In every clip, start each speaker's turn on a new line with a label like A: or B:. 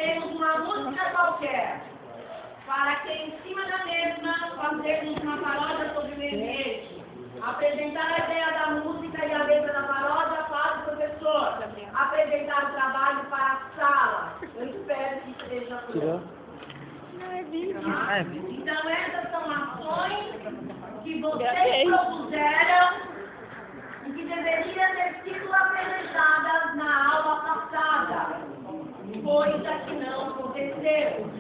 A: escolheremos uma música qualquer, para que em cima da mesma fazermos uma paródia sobre o meio ambiente. Apresentar a ideia da música e a letra da paródia para o professor. Apresentar o trabalho para a sala. Eu espero que esteja pronto. Então essas são ações que vocês propuseram e que deveriam ter sido apresentadas na aula passada, coisa que não aconteceu.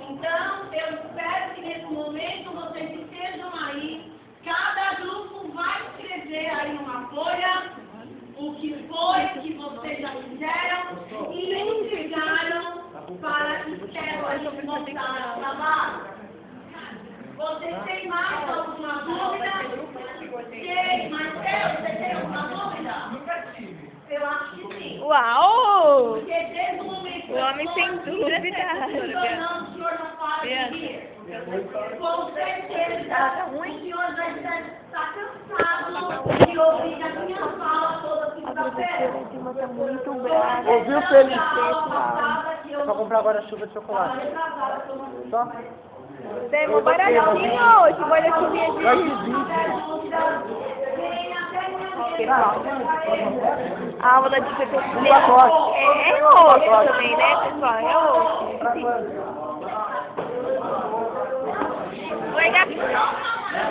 A: Então, eu espero que nesse momento vocês estejam aí, cada grupo vai escrever aí numa folha o que foi que vocês já fizeram e entregaram para que Stephanie montar o trabalho. Vocês têm mais alguma dúvida? Tem, mas você tem alguma dúvida? Nunca tive. Eu acho que sim.
B: Uau!
A: Porque desde o momento
B: O homem sem dúvida.
A: o senhor não para de rir. Com certeza, o senhor já está cansado de ouvir a minha fala toda quinta-feira.
B: Tá muito brava.
C: Ouviu, Felipe? Só comprar agora chuva de chocolate. Só?
B: Temos baratinho hoje, guarda-chuvinha a aula de PPC é roxo também, né, pessoal? É roxo. Oi, Gabi.